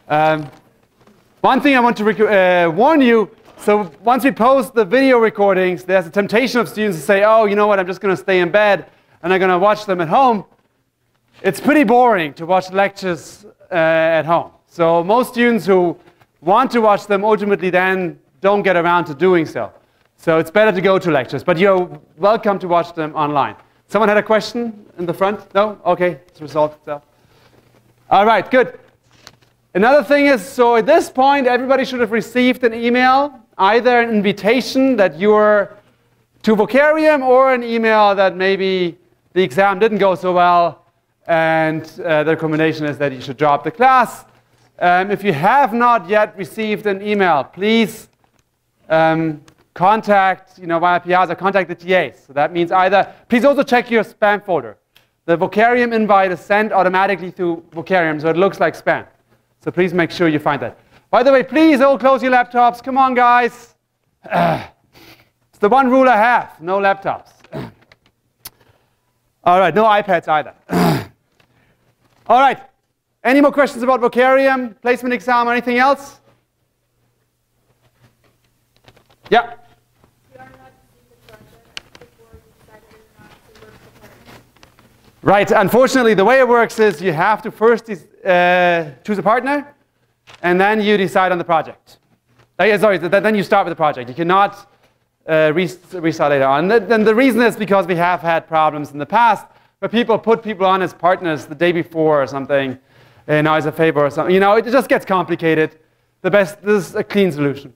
One thing I want to warn you, so once we post the video recordings, there's a temptation of students to say, oh, you know what, I'm just going to stay in bed and I'm going to watch them at home. It's pretty boring to watch lectures at home. So most students who want to watch them ultimately then don't get around to doing so. So it's better to go to lectures, but you're welcome to watch them online. Someone had a question in the front? No? Okay, it's resolved itself. All right, good. Another thing is, so at this point, everybody should have received an email, either an invitation that you're to Vocarium or an email that maybe the exam didn't go so well and the recommendation is that you should drop the class. If you have not yet received an email, please contact, via Piazza, contact the TAs. So that means either, please also check your spam folder. The Vocarium invite is sent automatically through Vocarium, so it looks like spam. So please make sure you find that. By the way, please all close your laptops. Come on, guys. It's the one rule I have, no laptops. All right, no iPads either. All right, any more questions about Vocarium, placement exam, or anything else? Yeah. Right, unfortunately, the way it works is you have to first choose a partner, and then you decide on the project. Sorry, then you start with the project. You cannot restart later on. And the reason is because we have had problems in the past where people put people on as partners the day before or something, as a favor or something. It just gets complicated. This is a clean solution.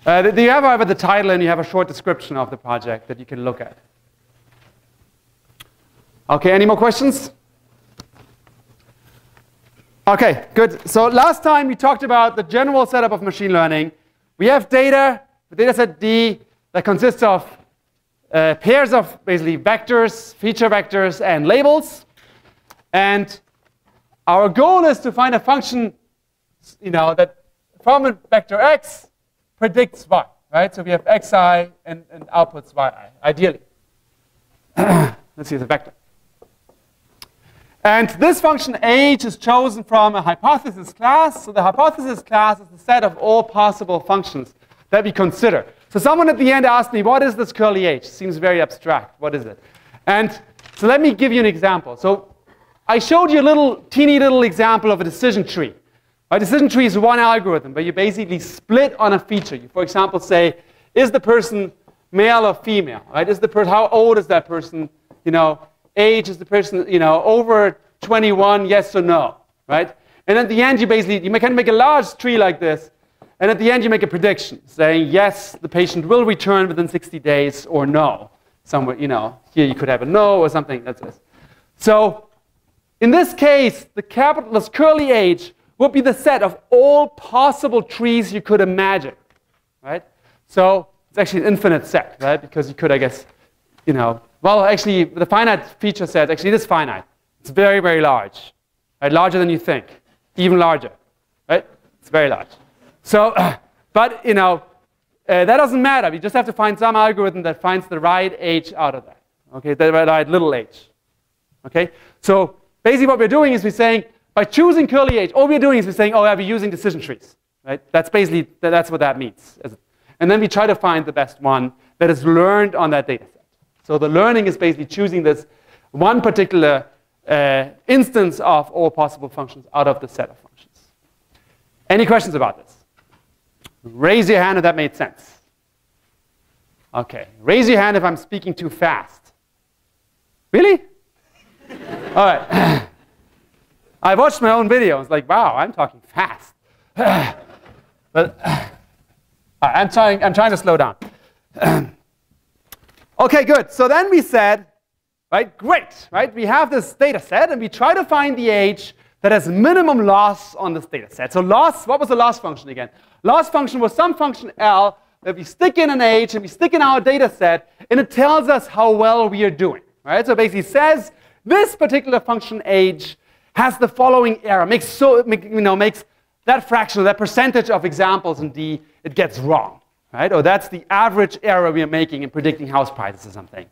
You have, however, the title and you have a short description of the project that you can look at. Okay, any more questions? Okay, good. So last time we talked about the general setup of machine learning. We have data, the data set D, that consists of pairs of basically vectors, feature vectors, and labels. And our goal is to find a function, that from a vector x predicts y, right? So we have xi and outputs yi, ideally. Let's see the vector. And this function h is chosen from a hypothesis class. So the hypothesis class is the set of all possible functions that we consider. So someone at the end asked me, what is this curly h? Seems very abstract. What is it? And so let me give you an example. So I showed you a teeny little example of a decision tree. A decision tree is one algorithm where you basically split on a feature. You, for example, say, is the person male or female? Right? How old is that person? Age, is the person, over 21, yes or no, right? And at the end, you can make a large tree like this, and at the end, you make a prediction, saying, yes, the patient will return within 60 days, or no. Somewhere, here you could have a no or something, that's this. So, in this case, the capitalist curly h would be the set of all possible trees you could imagine, right? So, it's actually an infinite set, right? Because you could, I guess, well, actually, the finite feature set, actually, it is finite. It's very, very large, right? Larger than you think, even larger, right? It's very large. So, but, that doesn't matter. We just have to find some algorithm that finds the right h out of that, okay? The right little h, okay? So, basically, what we're doing is we're saying, by choosing curly h, all we're doing is we're saying, oh, yeah, we're using decision trees, right? That's basically, that's what that means. And then we try to find the best one that is learned on that data set. So the learning is basically choosing this one particular instance of all possible functions out of the set of functions. Any questions about this? Raise your hand if that made sense. Okay. Raise your hand if I'm speaking too fast. Really? All right. I watched my own video. It's like, wow, I'm talking fast. But I'm trying to slow down. Okay, good. So then we said, right, great, right? We have this data set, and we try to find the h that has minimum loss on this data set. So loss, what was the loss function again? Loss function was some function L that we stick in an h and we stick in our data set, and it tells us how well we are doing, right? So it basically says this particular function h has the following error, makes that fraction, that percentage of examples in D, it gets wrong. Right? Or that's the average error we are making in predicting house prices or something.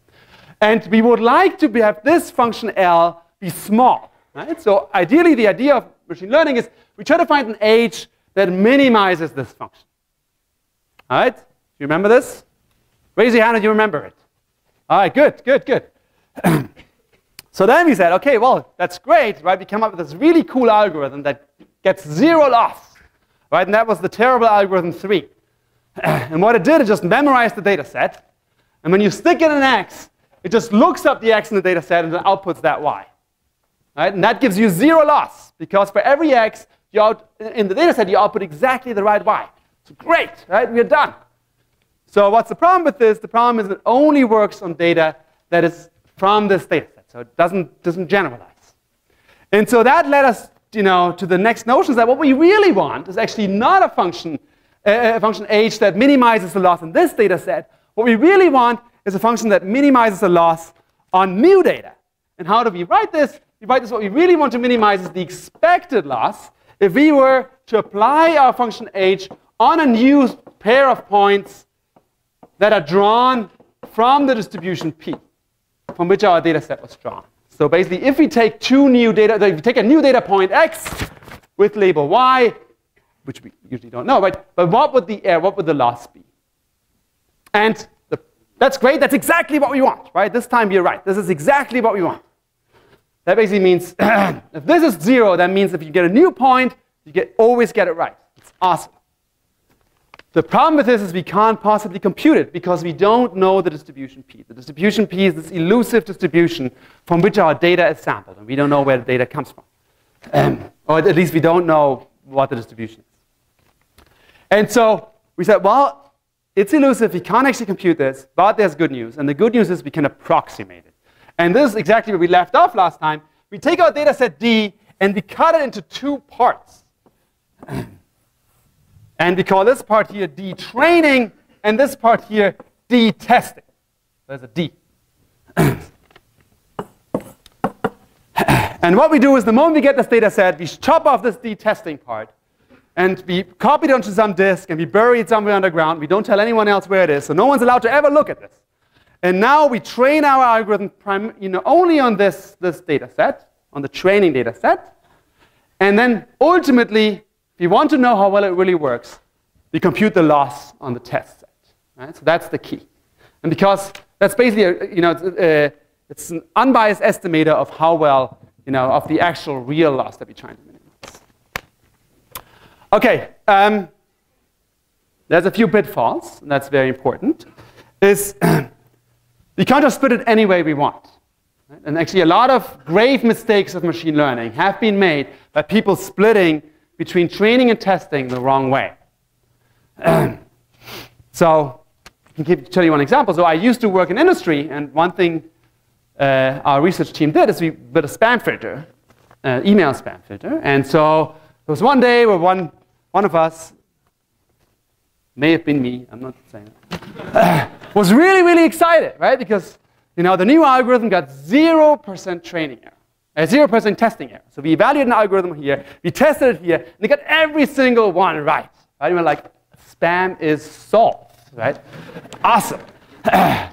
And we would like to have this function L be small. Right? So ideally, the idea of machine learning is we try to find an age that minimizes this function. All right? Do you remember this? Raise your hand if you remember it. All right, good, good, good. So then we said, OK, well, that's great. Right? We came up with this really cool algorithm that gets 0 loss. Right? And that was the terrible algorithm 3. And what it did, it just memorized the data set. And when you stick in an x, it just looks up the x in the data set and then outputs that y. Right? And that gives you 0 loss, because for every x in the data set, you output exactly the right y. So great, right? We're done. So what's the problem with this? The problem is it only works on data that is from this data set. So it doesn't generalize. And so that led us to the next notion, that what we really want is actually not a function h that minimizes the loss in this data set. What we really want is a function that minimizes the loss on new data. And how do we write this? We write this, what we really want to minimize is the expected loss if we were to apply our function h on a new pair of points that are drawn from the distribution P, from which our data set was drawn. So basically, if we take if we take a new data point x with label y, which we usually don't know, right? But what would the loss be? And that's great. That's exactly what we want, right? This time you're right. This is exactly what we want. That basically means if this is 0, that means if you get a new point, you always get it right. It's awesome. The problem with this is we can't possibly compute it because we don't know the distribution P. The distribution P is this elusive distribution from which our data is sampled, and we don't know where the data comes from. Or at least we don't know what the distribution is. And so we said, well, it's elusive. We can't actually compute this, but there's good news. And the good news is we can approximate it. And this is exactly where we left off last time. We take our data set D, and we cut it into 2 parts. And we call this part here D training, and this part here D testing. There's a D. And what we do is the moment we get this data set, we chop off this D testing part, and we copy it onto some disk, and we bury it somewhere underground. We don't tell anyone else where it is, so no one's allowed to ever look at this. And now we train our algorithm only on this data set, on the training data set. And then ultimately, if you want to know how well it really works, we compute the loss on the test set. Right? So that's the key. And because that's basically, it's an unbiased estimator of how well, of the actual real loss that we're trying to minimize. OK, there's a few pitfalls, and that's very important. We can't just split it any way we want. Right? And actually, a lot of grave mistakes of machine learning have been made by people splitting between training and testing the wrong way. So I can tell you one example. So I used to work in industry, and one thing our research team did is we built a spam filter, email spam filter. And so there was one day where one of us, may have been me, I'm not saying it, was really, really excited, right? Because the new algorithm got 0% training error, 0% testing error. So we evaluated an algorithm here, we tested it here, and they got every single one right. And we're like, spam is solved, right? Awesome.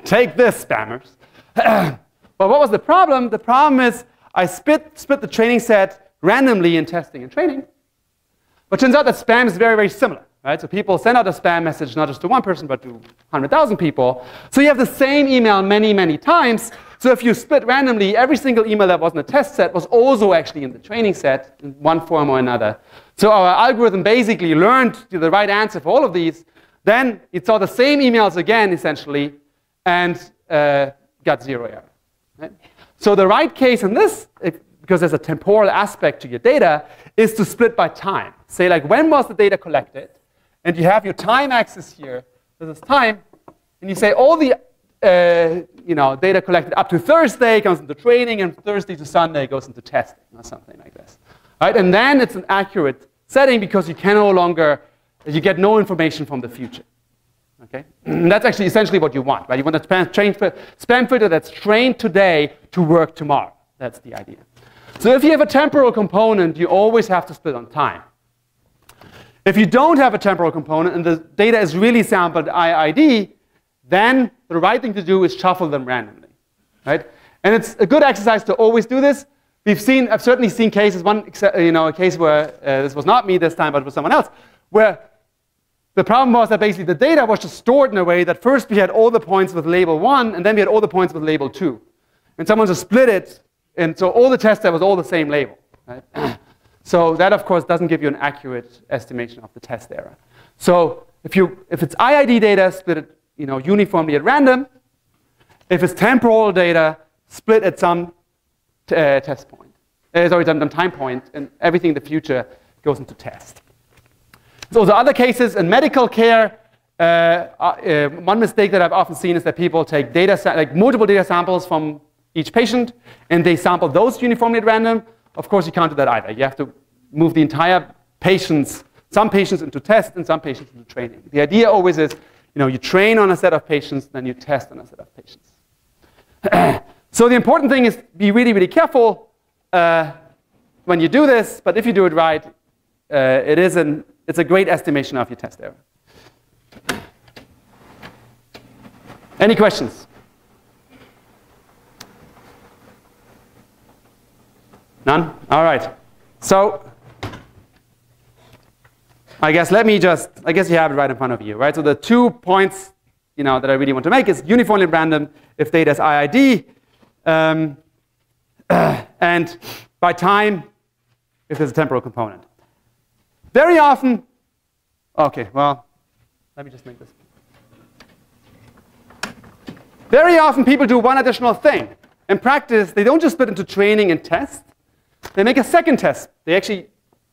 Take this, spammers. But what was the problem? The problem is I split the training set randomly in testing and training. But it turns out that spam is very, very similar. Right? So people send out a spam message not just to one person, but to 100,000 people. So you have the same email many, many times. So if you split randomly, every single email that was in the test set was also actually in the training set in one form or another. So our algorithm basically learned the right answer for all of these. Then it saw the same emails again, essentially, and got 0 error. Right? So the right case in this, because there's a temporal aspect to your data, is to split by time. Say, like, when was the data collected? And you have your time axis here. This is time. And you say all the data collected up to Thursday comes into training, and Thursday to Sunday goes into testing, or something like this. Right? And then it's an accurate setting because you can no longer, you get no information from the future. Okay? And that's actually essentially what you want. Right? You want a spam filter that's trained today to work tomorrow. That's the idea. So if you have a temporal component, you always have to split on time. If you don't have a temporal component and the data is really sampled IID, then the right thing to do is shuffle them randomly. Right? And it's a good exercise to always do this. I've certainly seen cases, a case where this was not me this time, but it was someone else, where the problem was that basically the data was just stored in a way that first we had all the points with label 1, and then we had all the points with label 2. And someone just split it, and so all the test set was all the same label. Right? So that, of course, doesn't give you an accurate estimation of the test error. So if it's IID data, split it uniformly at random. If it's temporal data, split at some test point. Some time point, and everything in the future goes into test. So the other cases in medical care, one mistake that I've often seen is that people take multiple data samples from each patient, and they sample those uniformly at random. Of course, you can't do that either. You have to move the entire some patients into test and some patients into training. The idea always is, you train on a set of patients, then you test on a set of patients. So the important thing is be really, really careful when you do this, but if you do it right, it's a great estimation of your test error. Any questions? None? All right. So I guess you have it right in front of you, right? So the 2 points, that I really want to make is uniformly random if data is IID, and by time if there's a temporal component. Very often, okay, well, let me just make this. Very often people do one additional thing. In practice, they don't just split into training and test. They make a second test. They actually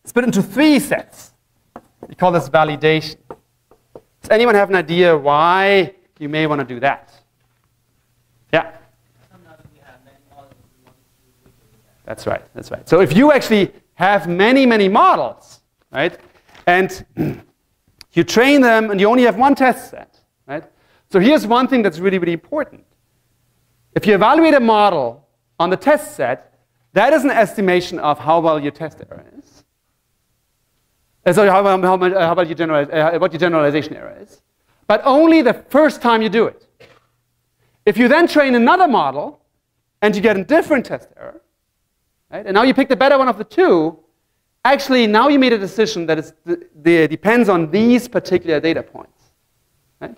split into 3 sets. We call this validation. Does anyone have an idea why you may want to do that? Yeah? That's right, that's right. So if you actually have many, many models, right, and you train them and you only have one test set, right? So here's one thing that's really, really important. If you evaluate a model on the test set, that is an estimation of how well your test error is. So what your generalization error is. But only the first time you do it. If you then train another model and you get a different test error, right, and now you pick the better one of the 2, actually now you made a decision that depends on these particular data points. Right?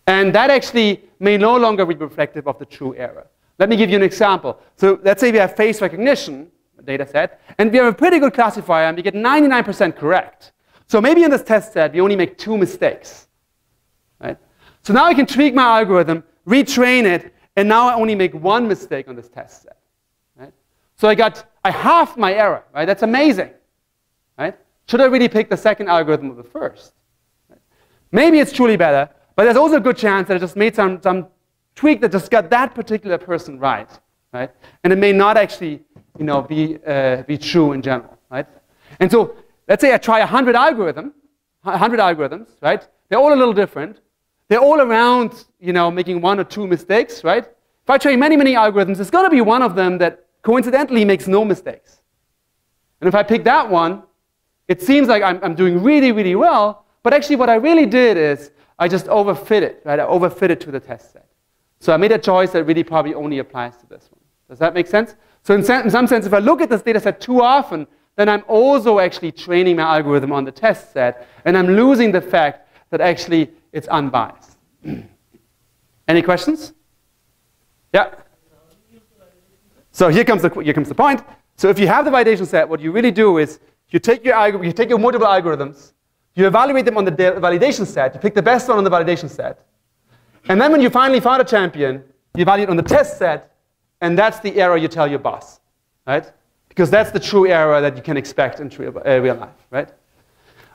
And that actually may no longer be reflective of the true error. Let me give you an example. So let's say we have face recognition data set, and we have a pretty good classifier, and we get 99% correct. So maybe in this test set, we only make 2 mistakes. Right? So now I can tweak my algorithm, retrain it, and now I only make 1 mistake on this test set. Right? So I halved my error. Right? That's amazing. Right? Should I really pick the second algorithm or the first? Right? Maybe it's truly better, but there's also a good chance that I just made some tweak that just got that particular person right. Right? And it may not actually be true in general. Right? And so let's say I try 100 algorithms, right? They're all a little different. They're all around, making 1 or 2 mistakes, right? If I try many, many algorithms, there's going to be one of them that coincidentally makes no mistakes. And if I pick that one, it seems like I'm doing really, really well, but actually what I really did is I just overfit it, right? I overfit it to the test set. So I made a choice that really probably only applies to this one. Does that make sense? So in some sense, if I look at this data set too often, then I'm also actually training my algorithm on the test set, and I'm losing the fact that actually it's unbiased. Any questions? Yeah? So here comes the point. So if you have the validation set, what you really do is you take your multiple algorithms, you evaluate them on the validation set, you pick the best one on the validation set, and then when you finally found a champion, you evaluate on the test set, and that's the error you tell your boss, right? Because that's the true error that you can expect in real life, right?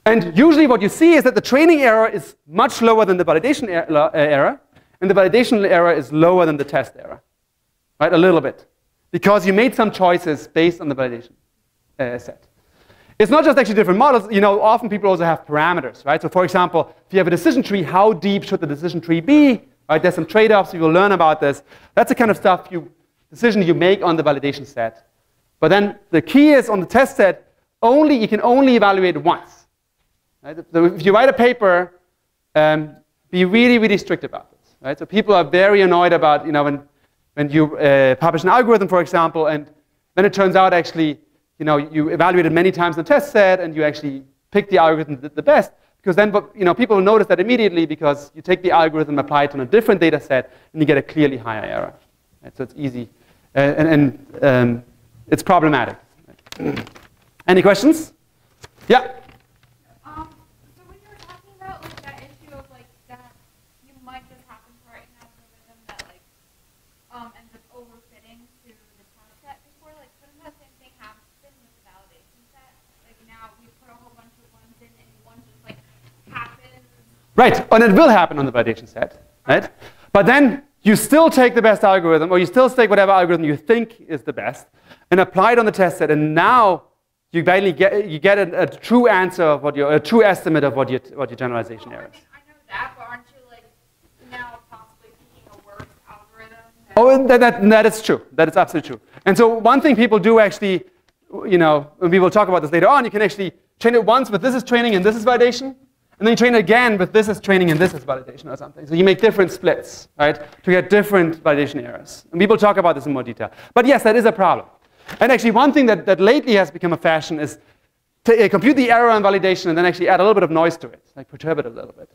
And usually what you see is that the training error is much lower than the validation error, and the validation error is lower than the test error, right? A little bit, because you made some choices based on the validation set. It's not just actually different models. Often people also have parameters, right? So for example, if you have a decision tree, how deep should the decision tree be? Right? There's some trade-offs. You will learn about this. That's the kind of decision you make on the validation set. But then the key is on the test set, you can only evaluate once. Right? So if you write a paper, be really, really strict about this. Right? So people are very annoyed about, when you publish an algorithm, for example, and then it turns out actually, you evaluate it many times in the test set, and you actually pick the algorithm the best. Because then, people will notice that immediately because you take the algorithm, apply it on a different data set, and you get a clearly higher error. Right? So it's easy, and it's problematic. Any questions? Yeah. So when you were talking about like that issue of like that you might just happen to write an algorithm that like ends up overfitting to the test set before, like couldn't that same thing happen with the validation set? Like now we put a whole bunch of ones in and one just like happens. Right, and it will happen on the validation set, right? But then you still take the best algorithm, or you still take whatever algorithm you think is the best, and apply it on the test set, and now you get a true answer of a true estimate of what your generalization error is. I know that, but aren't you like now possibly picking a worse algorithm? Oh, that is true. That is absolutely true. And so one thing people do actually, and we will talk about this later on, you can actually train it once with this is training and this is validation, and then you train it again with this is training and this is validation or something. So you make different splits, right, to get different validation errors. And we will talk about this in more detail. But yes, that is a problem. And actually one thing that lately has become a fashion is to compute the error on validation and then actually add a little bit of noise to it, like perturb it a little bit.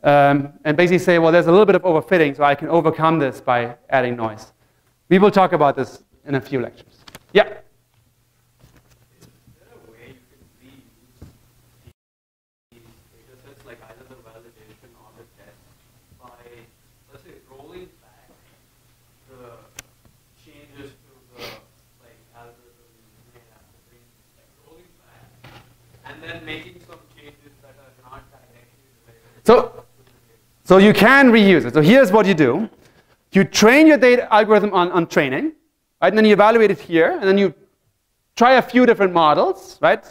And basically say, well, there's a little bit of overfitting, so I can overcome this by adding noise. We will talk about this in a few lectures. Yeah? Is there a way you can reuse these data sets, like either the validation or the test, by, let's say, rolling back the changes to the algorithm you may have to bring, like rolling back, and then making some changes that are not directly related? So you can reuse it. So here's what you do. You train your data algorithm on training, right? And then you evaluate it here, and then you try a few different models, right?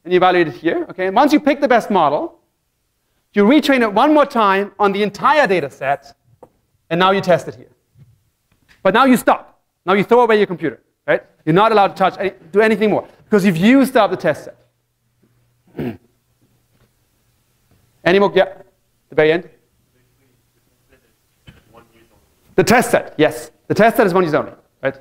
And you evaluate it here, okay? And once you pick the best model, you retrain it one more time on the entire data set, and now you test it here. But now you stop. Now you throw away your computer, right? You're not allowed to do anything more, because you've used up the test set. Any more? Yeah, the very end. The test set, yes. The test set is one use only, right?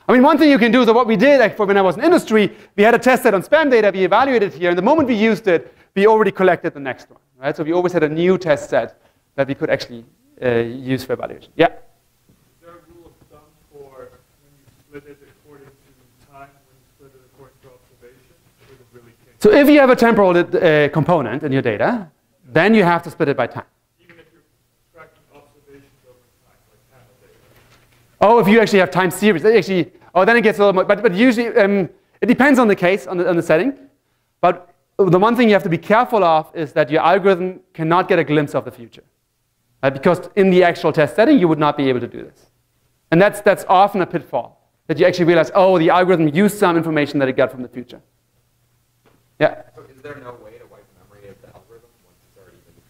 I mean, one thing you can do is what we did like, for when I was in industry, we had a test set on spam data, we evaluated it here, and the moment we used it, we already collected the next one, right? So we always had a new test set that we could actually use for evaluation. Yeah? Is there a rule of thumb for when you split it according to time, when you split it according to observation? Or does it really change? So if you have a temporal component in your data, then you have to split it by time. Even if you're tracking observations over time, like panel data. Oh, if you actually have time series, then it gets a little more. But usually, it depends on the case, on the setting. But the one thing you have to be careful of is that your algorithm cannot get a glimpse of the future, right? Because in the actual test setting, you would not be able to do this. And that's often a pitfall, that you actually realize, oh, the algorithm used some information that it got from the future. Yeah? So is there no way to wipe memory of the algorithm once it's already been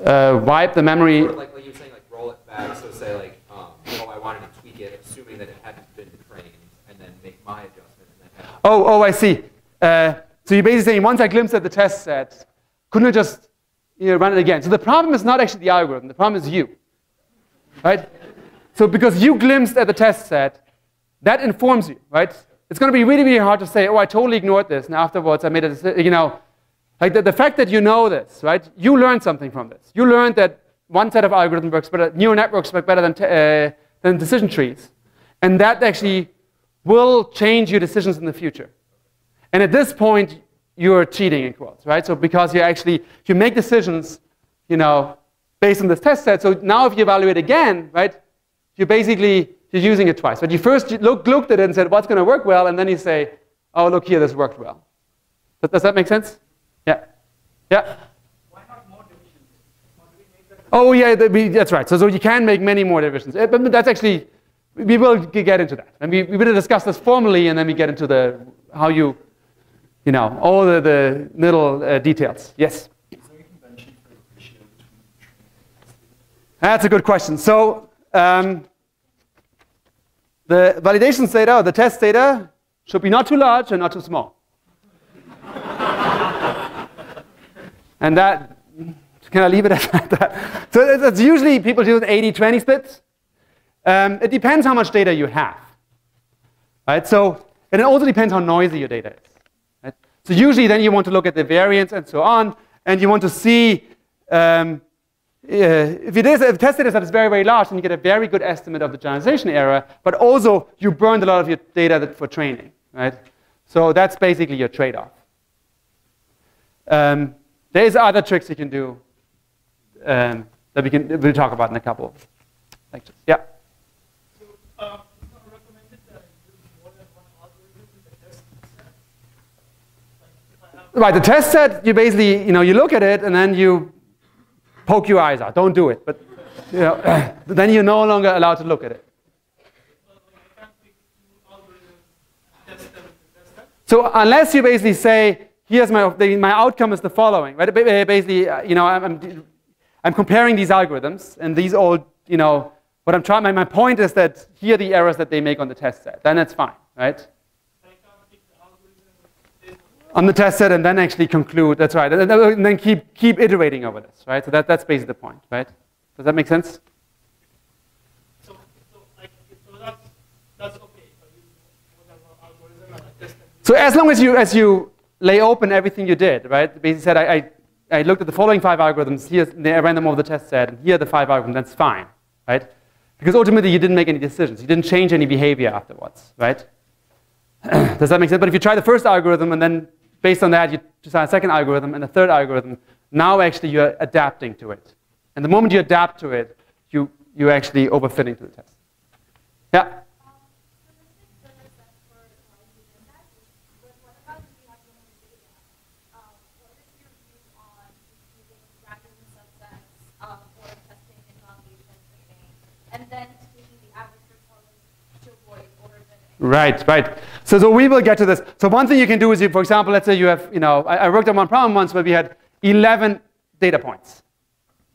trained? Wipe the memory. Or like you were saying, like roll it back. So say like, oh, I wanted to tweak it, assuming that it hadn't been trained, and then make my adjustment. And then Oh, I see. So you're basically saying, once I glimpsed at the test set, couldn't I just run it again? So the problem is not actually the algorithm. The problem is you, right? So because you glimpsed at the test set, that informs you, right? It's going to be really, really hard to say, oh, I totally ignored this, and afterwards I made a decision, like the fact that you know this, right? You learned something from this. You learned that one set of algorithms works better, neural networks work better than decision trees. And that actually will change your decisions in the future. And at this point, you're cheating, in quotes, right? So because you make decisions, based on this test set. So now if you evaluate again, right, you're using it twice. But you first looked at it and said, what's going to work well? And then you say, oh, look here, this worked well. Does that make sense? Yeah. Yeah? Why not more divisions? Or do we make that? Oh, yeah, that's right. So you can make many more divisions. But that's actually, we will get into that. And we will discuss this formally, and then we get into how you, all the little details. Yes? Is there a convention for the ratio between training and testing? That's a good question. So the validation data, or the test data, should be not too large and not too small. And that, can I leave it at that? So it's usually people do an 80-20 split. It depends how much data you have. right? So, and it also depends how noisy your data is, right? So usually then you want to look at the variance and so on, and you want to see if the test data set is very, very large, then you get a very good estimate of the generalization error, but also you burned a lot of your data for training, right? So that's basically your trade-off. There's other tricks you can do that we'll talk about in a couple of lectures. Yeah? So, it's not recommended that I use more than one algorithm in the test set? Like if I have Right, the test set, you basically, you look at it and then you poke your eyes out. Don't do it, but then you're no longer allowed to look at it. I can't pick two algorithms, test them, test them. So unless you basically say, here's my outcome is the following, right? Basically, I'm comparing these algorithms, and these all, what I'm trying. My point is that here are the errors that they make on the test set. Then it's fine, right? I can't pick the algorithm On the test set, and then actually conclude. That's right, and then keep iterating over this, right? So that's basically the point, right? Does that make sense? So that's okay. If I use more than one algorithm and I test them. So as long as you lay open everything you did, right? Basically said I looked at the following 5 algorithms. I ran them over the test set, and here are the 5 algorithms. That's fine, right? Because ultimately you didn't make any decisions. You didn't change any behavior afterwards, right? Does that make sense? But if you try the first algorithm and then based on that you decide a second algorithm and a third algorithm, now actually you're adapting to it. And the moment you adapt to it, you're actually overfitting to the test. Yeah. Right. So we will get to this. So one thing you can do is, for example, let's say you have, I worked on one problem once where we had 11 data points.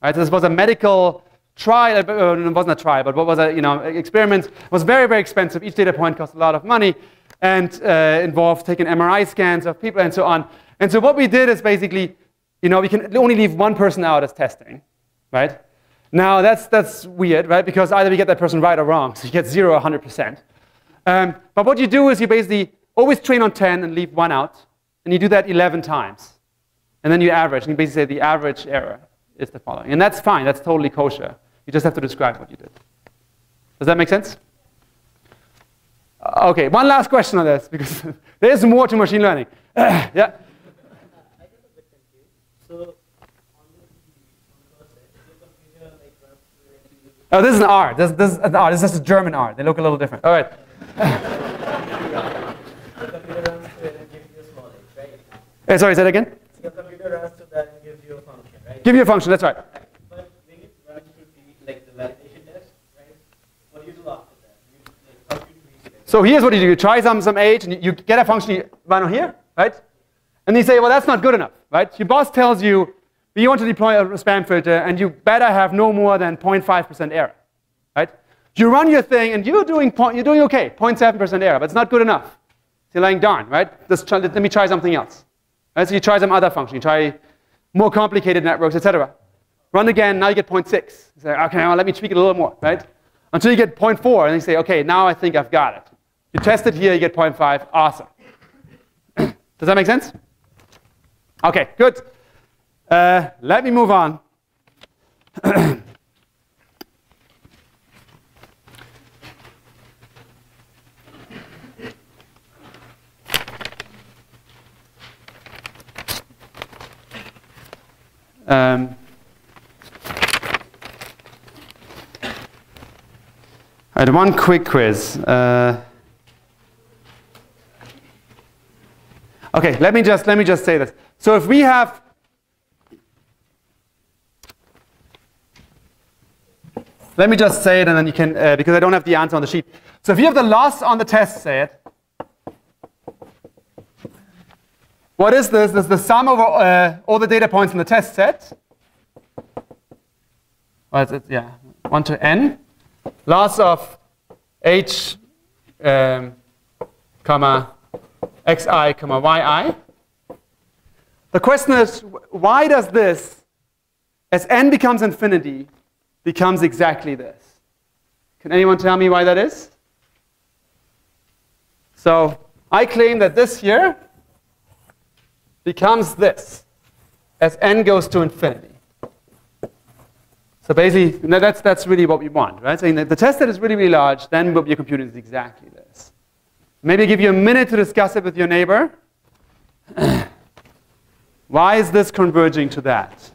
Right. So this was a medical trial. It wasn't a trial, but what was experiment. It was very, very expensive. Each data point cost a lot of money, and involved taking MRI scans of people and so on. And so what we did is basically, we can only leave one person out as testing, right? Now that's weird, right? Because either we get that person right or wrong. So you get 0 or 100%. But what you do is you basically always train on 10 and leave 1 out. And you do that 11 times. And then you average. And you basically say the average error is the following. And that's fine. That's totally kosher. You just have to describe what you did. Does that make sense? OK, one last question on this, because there is more to machine learning. Yeah? I get a bit confused. So on the first set, your computer runs through Oh, this is an R. This is an R. This is a German R. They look a little different. All right. the computer runs through it and gives you a small h, right? Sorry, say that again? Your computer runs through that and gives you a function, right? Give you a function. That's right. But when it runs through the validation test, right? What do you do after that? How do you treat it? So here's what you do. You try some age, and you get a function right on here, right? And you say, well, that's not good enough, right? Your boss tells you, you want to deploy a spam filter, and you better have no more than 0.5% error, right? You run your thing, and you're doing OK, 0.7% error, but it's not good enough. So you're like, darn, right? Let me try something else. Right? So you try some other function. You try more complicated networks, etc. Run again, now you get 0.6. You say, OK, well, let me tweak it a little more, right? Until you get 0.4, and you say, OK, now I think I've got it. You test it here, you get 0.5. Awesome. Does that make sense? OK, good. Let me move on. I had one quick quiz. OK, let me just say this. So if we have let me just say it, and then you can, because I don't have the answer on the sheet. So if you have the loss on the test set, what is this? This is the sum over all the data points in the test set. What is it? Yeah, 1 to n. Loss of h, comma, xi, comma, yi. The question is, why does this, as n becomes infinity, becomes exactly this? Can anyone tell me why that is? So I claim that this here becomes this as n goes to infinity. So basically, that's really what we want, right? Saying that the test set is really, really large, then what you're computing is exactly this. Maybe give you a minute to discuss it with your neighbor. Why is this converging to that?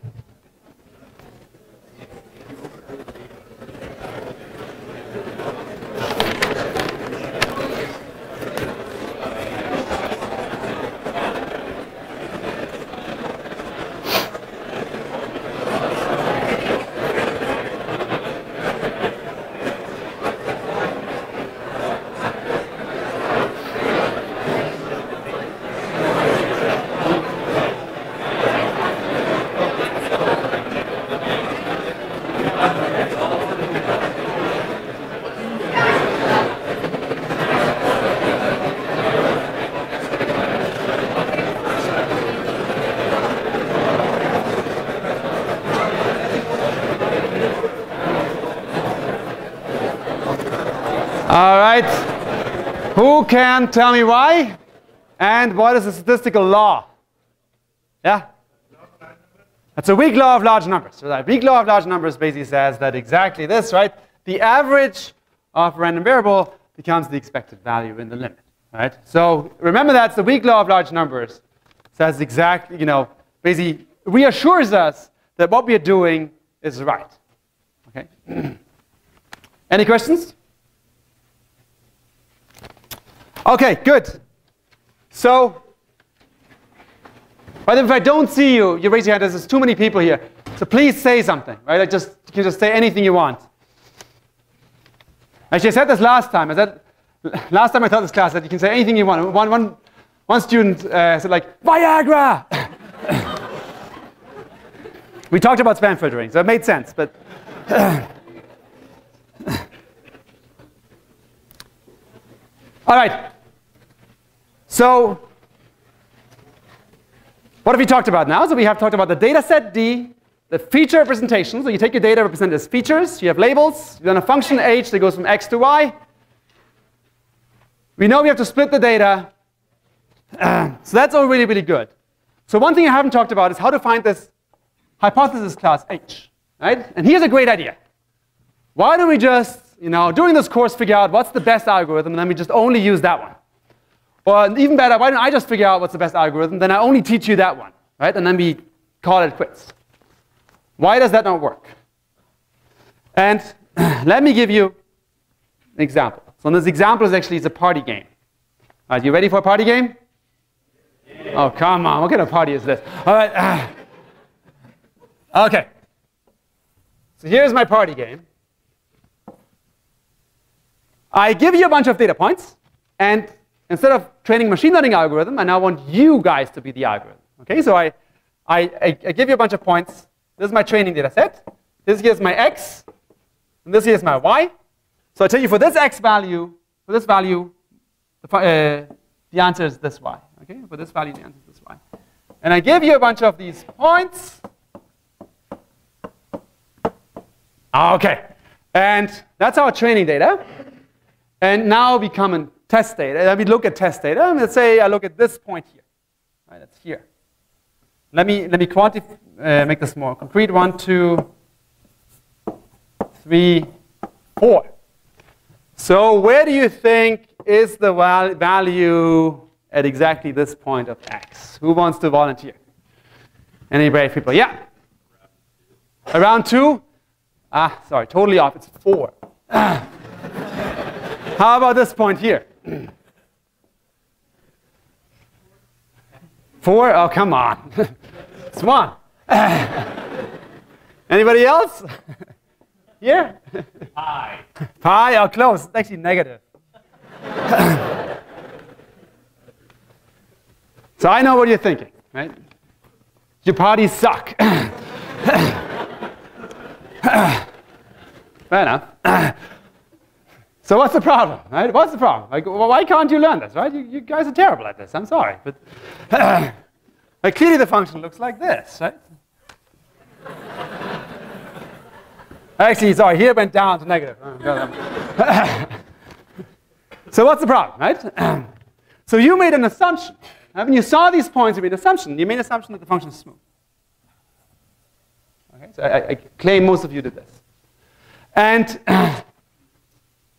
All right. Who can tell me why? And what is the statistical law? Yeah? That's a weak law of large numbers. So that weak law of large numbers basically says that exactly this, right? The average of a random variable becomes the expected value in the limit, right? So remember that's the weak law of large numbers. Says exactly, basically reassures us that what we are doing is right. Okay? Any questions? Okay, good. So, but if I don't see you, you raise your hand. There's too many people here. So please say something, right? You can just say anything you want. Actually, I said this last time. Last time I taught this class that you can say anything you want. One student said like, Viagra! We talked about spam filtering, so it made sense, but all right. So what have we talked about now? So we have talked about the data set D, the feature representation. So you take your data represented as features. You have labels. Then a function h that goes from x to y. We know we have to split the data. So that's all really, really good. So one thing I haven't talked about is how to find this hypothesis class h. Right? And here's a great idea. Why don't we just, during this course, figure out what's the best algorithm, and then we just only use that one. Or even better, why don't I just figure out what's the best algorithm, then I only teach you that one, right? And then we call it quits. Why does that not work? And let me give you an example. So this example is actually a party game. All right, you ready for a party game? Yeah. Oh, come on. What kind of party is this? All right. Okay. So here's my party game. I give you a bunch of data points, and instead of training machine learning algorithm, I now want you guys to be the algorithm. Okay, so I give you a bunch of points. This is my training data set. This here is my x, and this here is my y. So I tell you for this x value, for this value, the answer is this y. Okay, for this value, the answer is this y. And I give you a bunch of these points. Okay, and that's our training data. And now we come and test data. Let me look at test data. Let's say I look at this point here. Right, that's here. Let me quantify, make this more concrete. 1, 2, 3, 4. So where do you think is the value at exactly this point of x? Who wants to volunteer? Any brave people? Yeah. Around 2? Ah, sorry, totally off. It's 4. How about this point here? 4? Oh, come on. It's 1. Anybody else? Here? Pi. Pi? Oh, close. It's actually negative. So I know what you're thinking, right? Your parties suck. Fair enough. So what's the problem, right? What's the problem? Like, why can't you learn this, right? You guys are terrible at this. I'm sorry, but like, clearly the function looks like this, right? Actually, sorry, here went down to negative. So what's the problem, right? So you made an assumption. When you saw these points, you made an assumption. You made an assumption that the function is smooth. Okay, so I claim most of you did this. And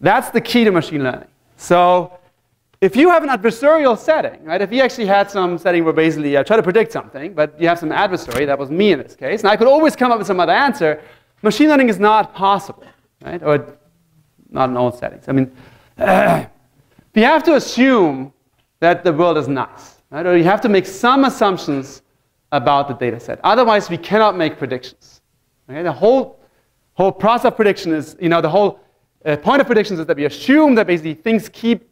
that's the key to machine learning. So if you have an adversarial setting, right? If you actually had some setting where basically I try to predict something, but you have some adversary, that was me in this case, and I could always come up with some other answer, machine learning is not possible, right? Or not in all settings. I mean, you have to assume that the world is nice, right? Or you have to make some assumptions about the data set. Otherwise, we cannot make predictions. Okay? The whole process of prediction is, the whole point of predictions is that we assume that basically things keep,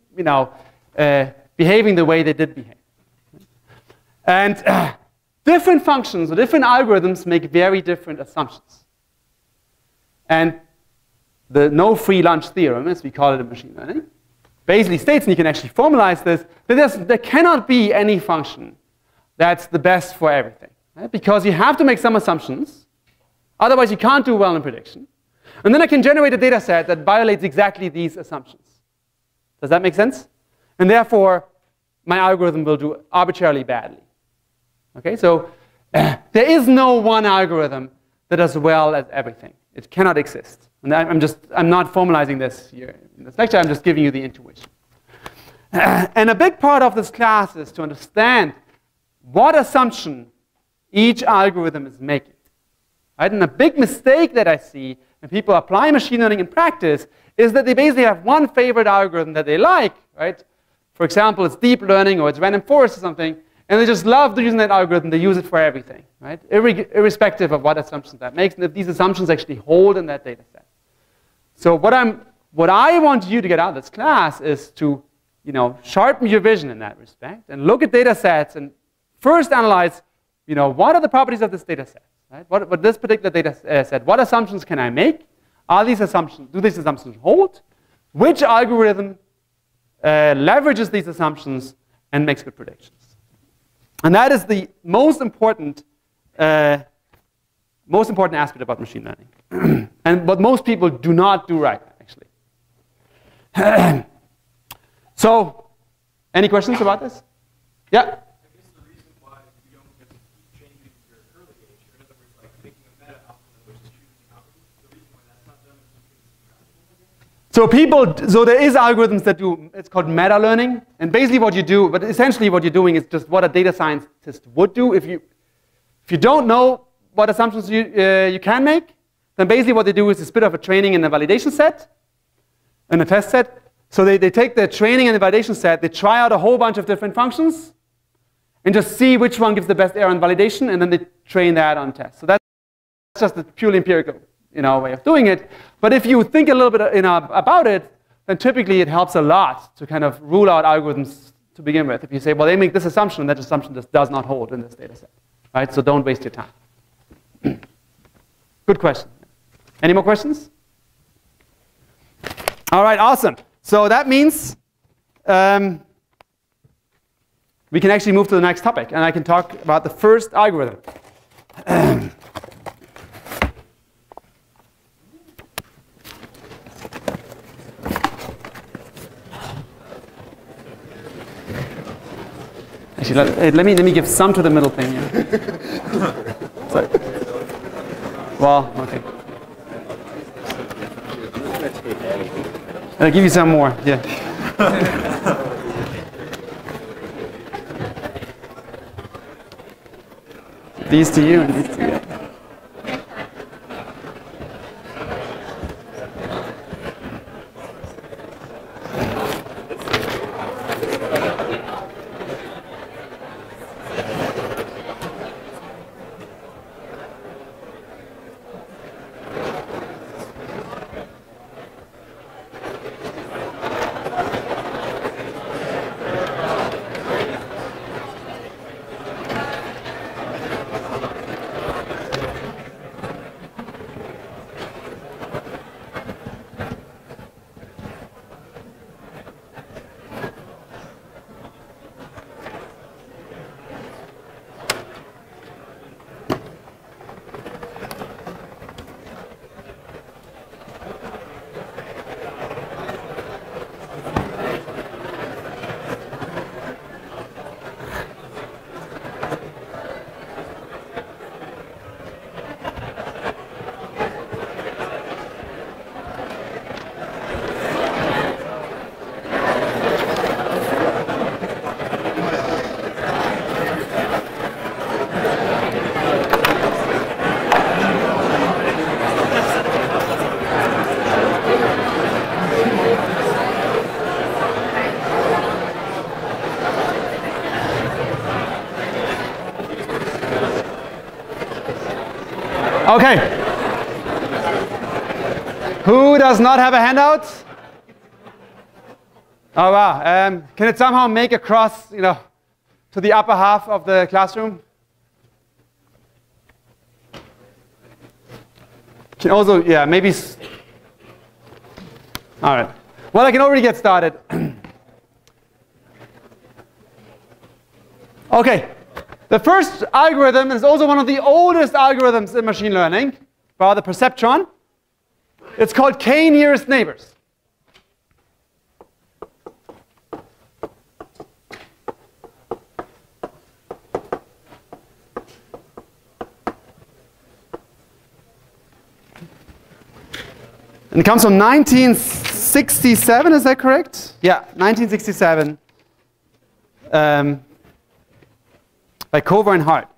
behaving the way they did behave. And different functions or different algorithms make very different assumptions. And the no free lunch theorem, as we call it in machine learning, basically states, and you can actually formalize this, that there cannot be any function that's the best for everything. Right? Because you have to make some assumptions. Otherwise, you can't do well in prediction. And then I can generate a data set that violates exactly these assumptions. Does that make sense? And therefore, my algorithm will do arbitrarily badly. Okay, so there is no one algorithm that does well at everything. It cannot exist. And I'm not formalizing this here in this lecture. I'm just giving you the intuition. And a big part of this class is to understand what assumption each algorithm is making. Right? And a big mistake that I see when people apply machine learning in practice is that they basically have one favorite algorithm that they like. Right? For example, it's deep learning or it's random forest or something, and they just love using that algorithm. They use it for everything, right? Irrespective of what assumptions that makes, and if these assumptions actually hold in that data set. So what I want you to get out of this class is to, sharpen your vision in that respect and look at data sets and first analyze, what are the properties of this data set, right? What this particular data set, what assumptions can I make? Do these assumptions hold? Which algorithm leverages these assumptions and makes good predictions? And that is the most important aspect about machine learning. And what most people do not do right, actually. So, any questions about this? Yeah? I guess the reason why you don't get to keep changing your early age, or in other words, like making a meta algorithm which is choosing algorithm, the reason why that's not done is So there is algorithms that do, it's called meta learning. And basically what you do, but essentially what you're doing is just what a data scientist would do. If you don't know what assumptions you can make, then basically what they do is a split of a training and a validation set, and a test set. So they take the training and the validation set, they try out a whole bunch of different functions, and just see which one gives the best error on validation, and then they train that on tests. So that's just a purely empirical way of doing it. But if you think a little bit about it, then typically it helps a lot to kind of rule out algorithms to begin with. If you say, well, they make this assumption, and that assumption just does not hold in this data set. Right? So don't waste your time. Good question. Any more questions? All right, awesome. So that means we can actually move to the next topic, and I can talk about the first algorithm. Actually, let me give some to the middle thing here. Sorry. Well, okay. I'll give you some more. Yeah. These to you and these to you. Okay. Who does not have a handout? Oh wow. Can it somehow make a cross, to the upper half of the classroom? Can also, yeah, maybe. All right. Well, I can already get started. Okay. The first algorithm is also one of the oldest algorithms in machine learning, by the perceptron. It's called K-nearest neighbors. And it comes from 1967, is that correct? Yeah, 1967. By Cover and Hart.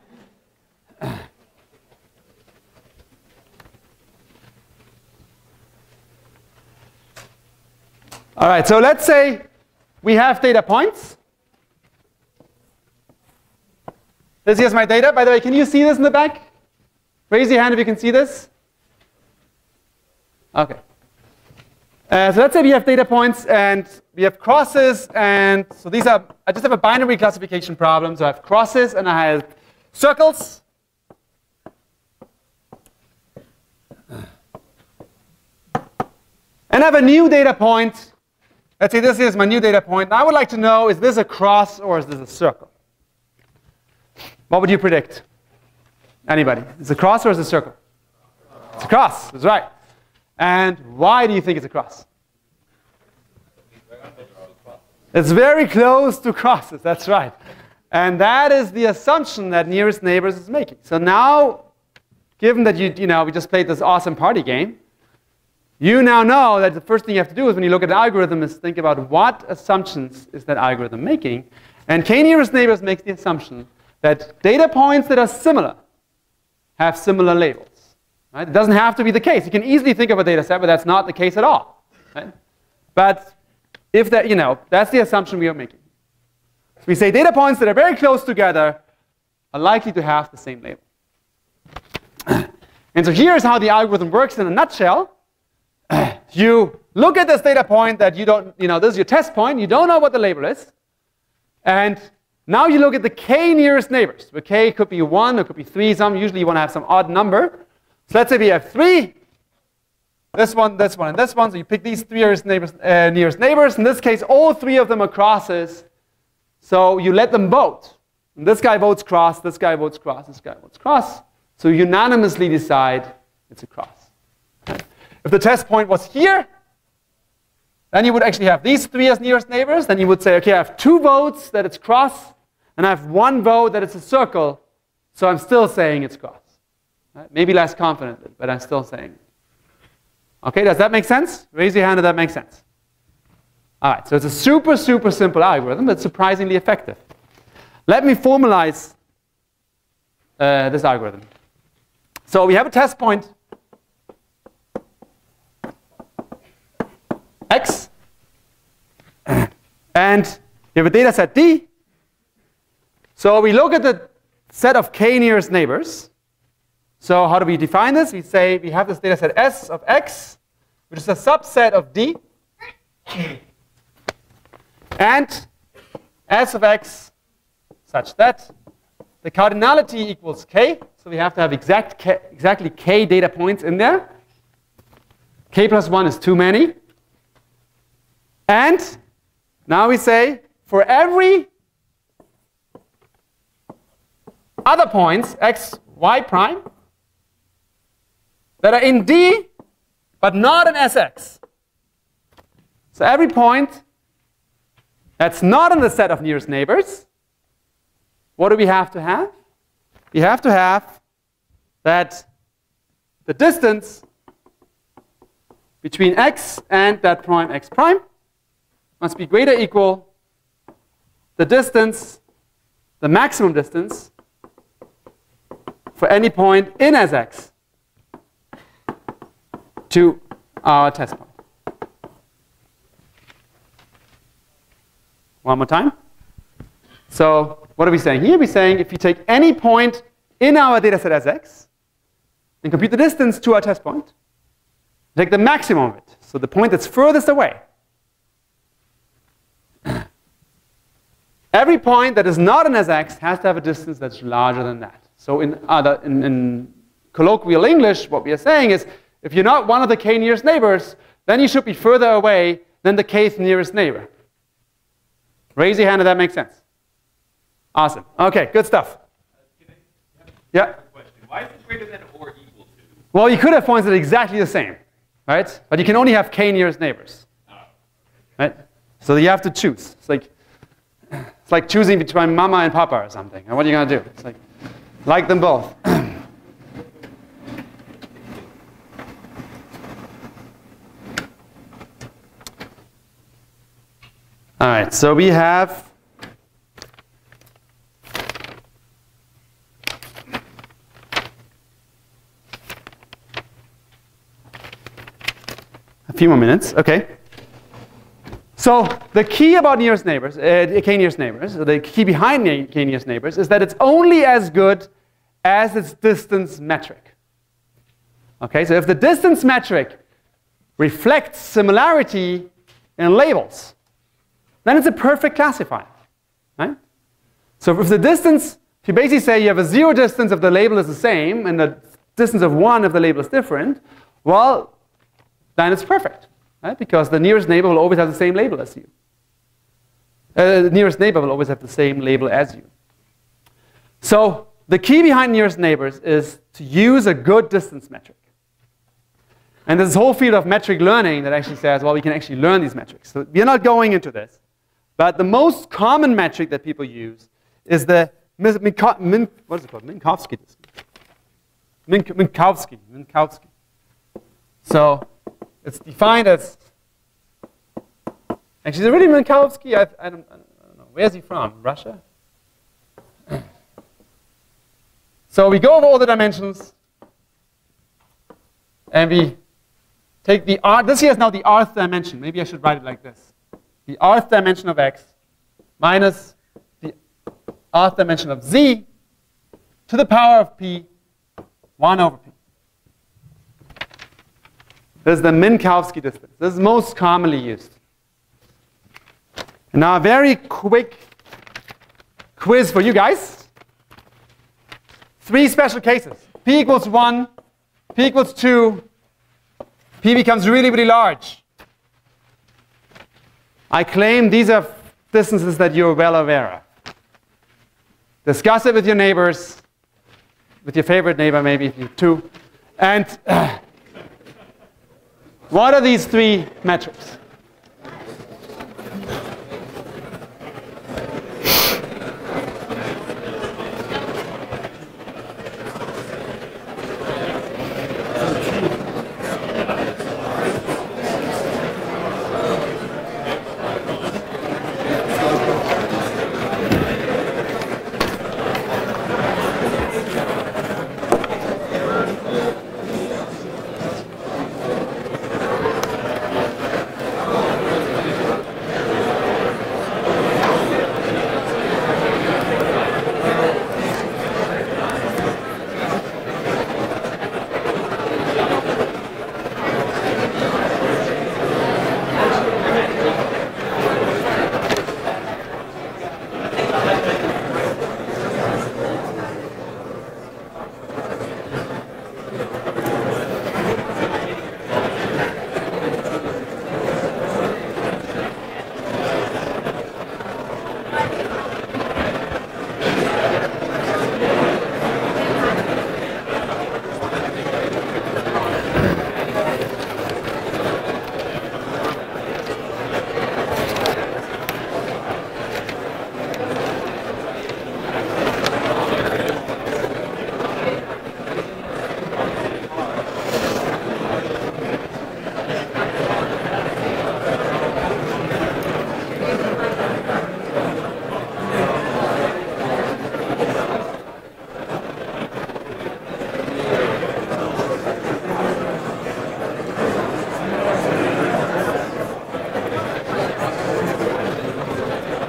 All right, so let's say we have data points. This is my data. By the way, can you see this in the back? Raise your hand if you can see this. Okay. So let's say we have data points and we have crosses, and so these are, I just have a binary classification problem. So I have crosses and I have circles. And I have a new data point. Let's say this is my new data point. I would like to know, is this a cross or is this a circle? What would you predict? Anybody? Is it a cross or is it a circle? It's a cross, that's right. And why do you think it's a cross? It's very close to crosses, that's right. And that is the assumption that Nearest Neighbors is making. So now, given that we just played this awesome party game, you now know that the first thing you have to do is when you look at the algorithm is think about what assumptions is that algorithm making. And K-nearest neighbors makes the assumption that data points that are similar have similar labels. Right? It doesn't have to be the case. You can easily think of a data set, but that's not the case at all. Right? But if that, that's the assumption we are making. So we say data points that are very close together are likely to have the same label. And so here's how the algorithm works in a nutshell. You look at this data point that you don't, this is your test point. You don't know what the label is. And now you look at the K nearest neighbors. The K could be 1, it could be 3. Usually you want to have some odd number. So let's say we have 3. This one, and this one. So you pick these 3 nearest neighbors. In this case, all 3 of them are crosses. So you let them vote. And this guy votes cross, this guy votes cross, this guy votes cross. So you unanimously decide it's a cross. If the test point was here, then you would actually have these 3 as nearest neighbors. Then you would say, OK, I have 2 votes that it's cross, and I have 1 vote that it's a circle. So I'm still saying it's cross. Right? Maybe less confidently, but I'm still saying it. OK, does that make sense? Raise your hand if that makes sense. All right, so it's a super, super simple algorithm, but surprisingly effective. Let me formalize this algorithm. So we have a test point X, and we have a data set D. So we look at the set of K nearest neighbors. So how do we define this? We say we have this data set S of X, which is a subset of D, and S of X such that the cardinality equals K. So we have to have exactly K data points in there. K plus 1 is too many. And now we say for every other points, x, y prime, that are in D, but not in Sx. So every point that's not in the set of nearest neighbors, what do we have to have? We have to have that the distance between x and that point x prime must be greater or equal the distance, the maximum distance, for any point in Sx to our test point. One more time. So what are we saying here? We're saying if you take any point in our data set Sx, and compute the distance to our test point. Take the maximum of it, so the point that's furthest away. Every point that is not an SX has to have a distance that's larger than that. So in colloquial English, what we are saying is, if you're not one of the k-nearest neighbors, then you should be further away than the kth nearest neighbor. Raise your hand if that makes sense. Awesome. Okay, good stuff. Yeah? Question. Why is it greater than or equal to? Well, you could have points that are exactly the same, right? But you can only have k-nearest neighbors. Right? So you have to choose. It's like choosing between mama and papa or something. And what are you going to do? It's like them both. All right, so we have a few more minutes. Okay. So the key about nearest neighbors, k-nearest neighbors, the key behind k-nearest neighbors is that it's only as good as its distance metric. Okay, so if the distance metric reflects similarity in labels, then it's a perfect classifier, right? So if the distance, if you basically say you have a zero distance if the label is the same and the distance of 1 if the label is different, well, then it's perfect. Right? Because the nearest neighbor will always have the same label as you. The nearest neighbor will always have the same label as you. So the key behind nearest neighbors is to use a good distance metric. And there's this whole field of metric learning that actually says, well, we can actually learn these metrics. So we're not going into this. But the most common metric that people use is the what is it called? Minkowski. Minkowski. So it's defined as, actually, is it really Minkowski? I don't know. Where's he from? Russia? So we go over all the dimensions, and we take the r. This here is now the rth dimension. Maybe I should write it like this: the rth dimension of x minus the rth dimension of z to the power of p 1 over p. This is the Minkowski distance. This is most commonly used. And now a very quick quiz for you guys. 3 special cases. P equals 1, P equals 2, P becomes really, really large. I claim these are distances that you're well aware of. Discuss it with your neighbors, with your favorite neighbor maybe, if you have 2. And what are these 3 metrics?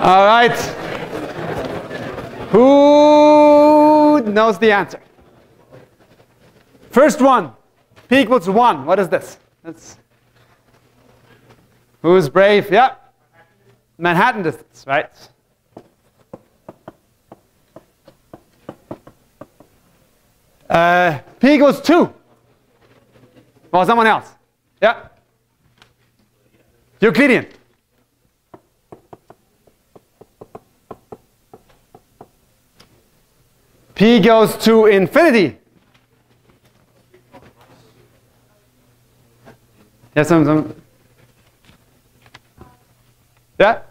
All right. Who knows the answer? First one, P equals 1. What is this? Who's brave? Yeah. Manhattan distance, right? P equals 2. Well, someone else. Yeah. Euclidean. P goes to infinity. Yeah, some. Yeah?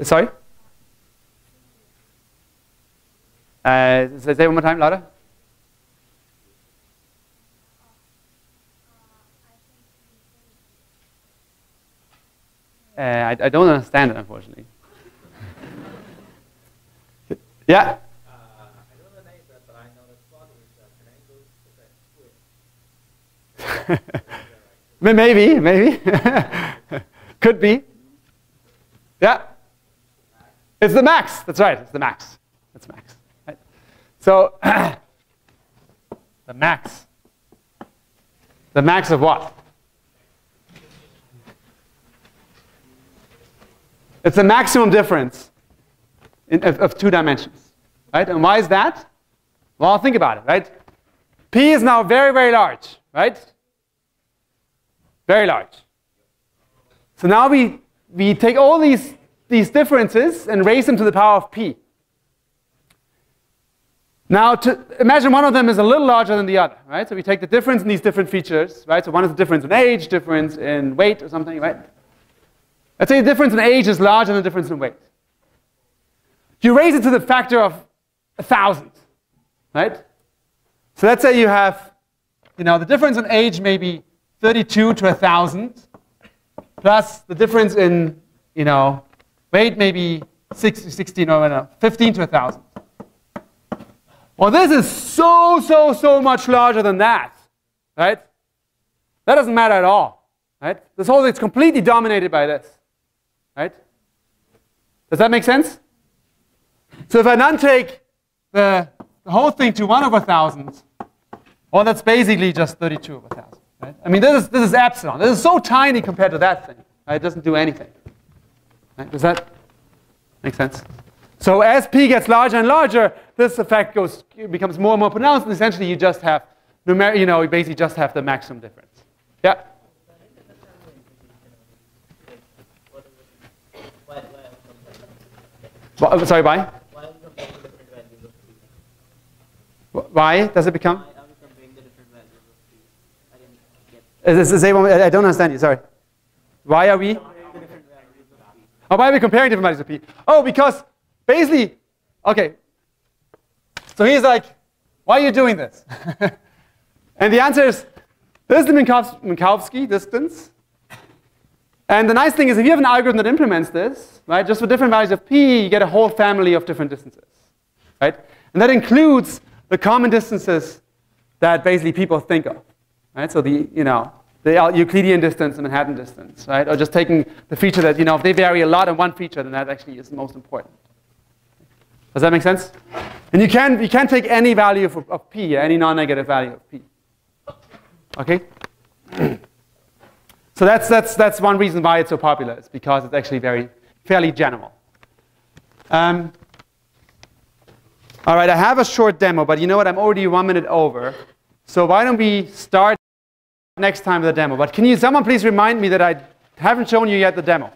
Sorry? Say it one more time, louder. I don't understand it, unfortunately. Yeah? I don't know that, but I know that plot is a triangle. Maybe. Could be. Yeah? It's the max. That's right. It's the max. That's max. Right? So, the max. The max of what? It's the maximum difference of 2 dimensions. Right? And why is that? Well, think about it. Right? P is now very, very large. Right? Very large. So now we take all these differences and raise them to the power of P. Now, imagine one of them is a little larger than the other, right? So we take the difference in these different features, right? So one is the difference in age, difference in weight or something, right? Let's say the difference in age is larger than the difference in weight. You raise it to the factor of 1,000, right? So let's say you have, the difference in age may be 32 to 1,000, plus the difference in, weight may be 15 to 1,000. Well, this is so much larger than that, right? That doesn't matter at all, right? This whole thing's completely dominated by this, right? Does that make sense? So if I then take the whole thing to 1 over 1,000, well, that's basically just 32 over 1,000, right? I mean, this is epsilon. This is so tiny compared to that thing, right? It doesn't do anything. Right? Does that make sense? So as P gets larger and larger, this effect becomes more and more pronounced, and essentially you just have you basically just have the maximum difference. Yeah? Sorry, why? Why does it become? I don't understand you, sorry. Why are we? Oh, why are we comparing different values of P? Oh, because basically, okay. So he's like, why are you doing this? And the answer is, this is the Minkowski distance. And the nice thing is, if you have an algorithm that implements this, right, just for different values of P, you get a whole family of different distances, right? And that includes the common distances that basically people think of, right? So the Euclidean distance and Manhattan distance, right? Or just taking the feature that, if they vary a lot on one feature, then that actually is the most important. Does that make sense? And you can take any value of P, any non-negative value of P. Okay? So that's one reason why it's so popular. It's because it's actually fairly general. All right, I have a short demo, but you know what? I'm already 1 minute over. So why don't we start next time with the demo? But can someone please remind me that I haven't shown you yet the demo?